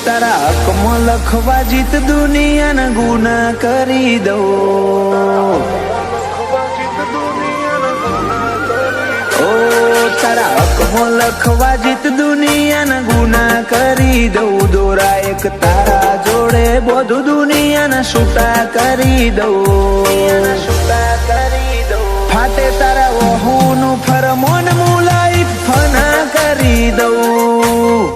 તારા હકમાં લખવા જીત દુનિયાના ગુના કરી દઉં. ઓ તારા હકમાં લખવા જીત દુનિયાના ગુના કરી દઉં. દોરા એક તારા જોડે બધું દુનિયાના છૂટા કરી દઉં. ફાટે તારા વહુનું ફરમોન મુલાઈ ફના કરી દઉં.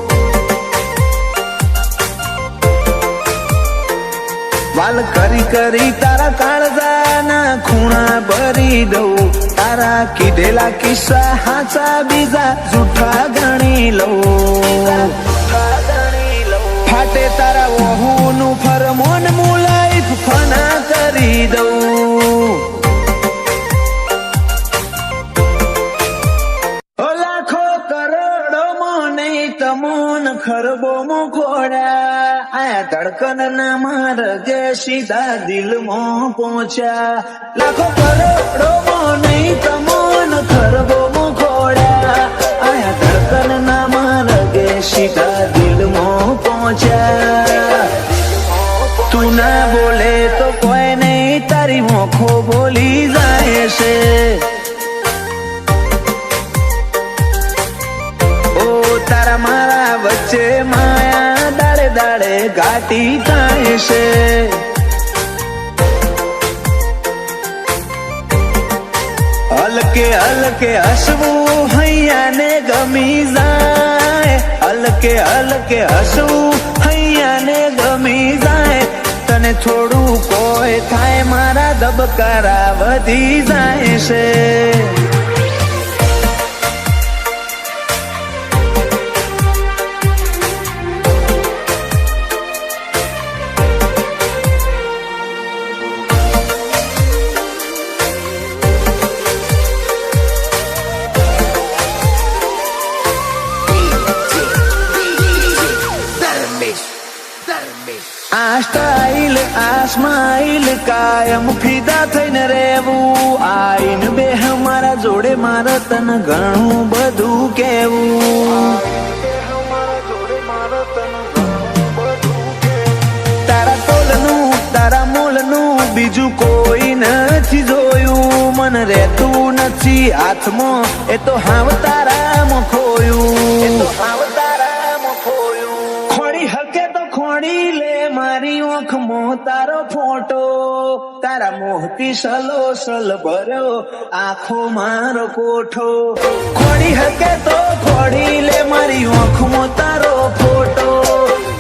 વાલ કરી કરી તારા કાળજાના ખૂણા ભરી દઉં. તારા કીધેલા કિસ્સા હાચા બીજા જૂઠા ગણી લઉં. ફાટે તારા વહુનું ફરમોન મુલાઈ ફના કરી દઉં. લાખો કરોડો નહીં તમોન ખરબો મોખોડા આયા ધડકન ના માર્ગે સીધા દિલમાં પહોંચ્યા. લાખો કરોડો નહીં તમોન ખરબો મોખોડા આયા ધડકન ના માર્ગે સીધા દિલમાં પહોંચ્યા. તું ના બોલે તો કોઈ નહીં તારી મોખો બોલી જાય છે. તારા મારા વચ્ચે માયા દાડે દાડે ઘાટી થાય છે. હલકે હલકે હસવું હૈયાને ગમી જાય. હલકે હલકે હસવું હૈયાને ગમી જાય. તને થોડું કોઈ થાય મારા ધબકારા વધી જાય છે. આ સ્ટાઇલ આ સ્માઇલ કાયમ ફિદા થઈને રહેવું. આઈને બે મારા જોડે મારે તને ઘણું બધું કેવું. તારા તોલનું તારા મોલનું બીજું કોઈ નથી જોયું. મન રહેતું નથી હાથમાં એ તો હાવ તારામાં ખોયું. ખોડી હકે તો ખોડી લે મારી ઓખમાં તારો ફોટો. તારા મોહથી સલો સલ ભર્યો આખો મારો કોઠો. ખોડી હકે તો ખોડી લે મારી ઓખમાં તારો ફોટો.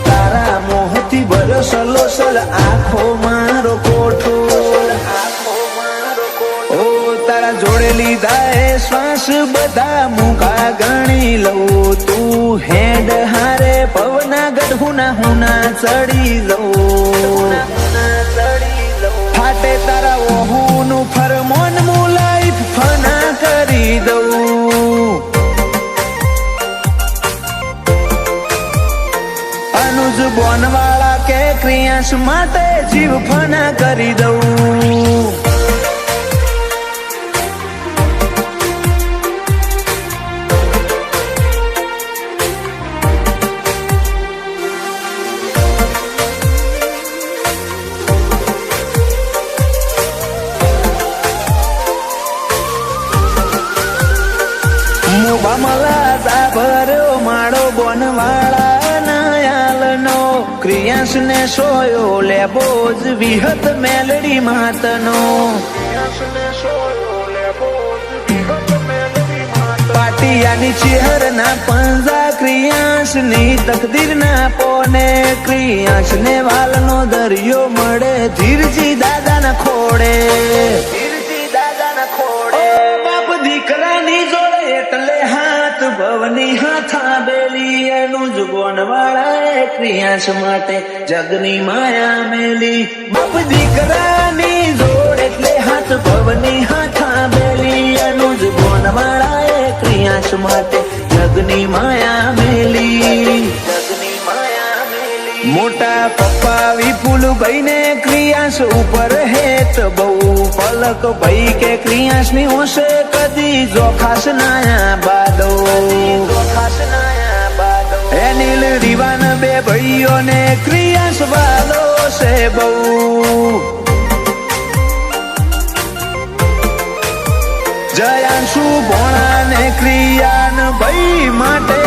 તારા મોહથી ભર્યો સલો સલ આખો મારો કોઠો. ઓ તારા જોડે લીધા એ શ્વાસ બધા મુખા ગણી લઉં. તું હેડ હારે પવના ગઢુના હુના ચડી લઉં. ફાટે તારા વહુનું ફરમોન મુલાઈ ફના કરી દઉં. અનુજ બોનવાળા કે ક્રિયાંશ માટે જીવ ફના કરી દઉં. બમલા ભર્યો માળો બોનવાળા નયાલનો. ક્રિયાંશ ને સોયો લેબો જ વિહત મેલડી માતનો. પાટિયાની ચેહર ના પંજા ક્રિયાંશ ની તકદીર ના પોને. ક્રિયાંશ ને વાલનો દરિયો મળે ધીરજી દાદા ના ખોડે. બાપ દીકરાની જોડે એટલે હાથ ભવની હાથા બેલી. એનું જ બોનવાળા ક્રિયાંશ માટે જગની માયા મેલી. બાપ દીકરાની જોડ એટલે હાથ ભવની હાથા બેલી. એનું જ બોનવાળા ક્રિયાંશ માટે જગની માયા મેલી. મોટા પપ્પા વિપુલભાઈ ને ક્રિયાંશ ઉપર હેત બહુ. પલક ભાઈ કે ક્રિયાંશ ની હોશે કદી જોખાશ નાયા બાદો. અનિલ રીવાન બે ભાઈઓને ક્રિયાસ વાલો છે બહુ. જયાંશુ ભોણા ને ક્રિયાન ભાઈ માટે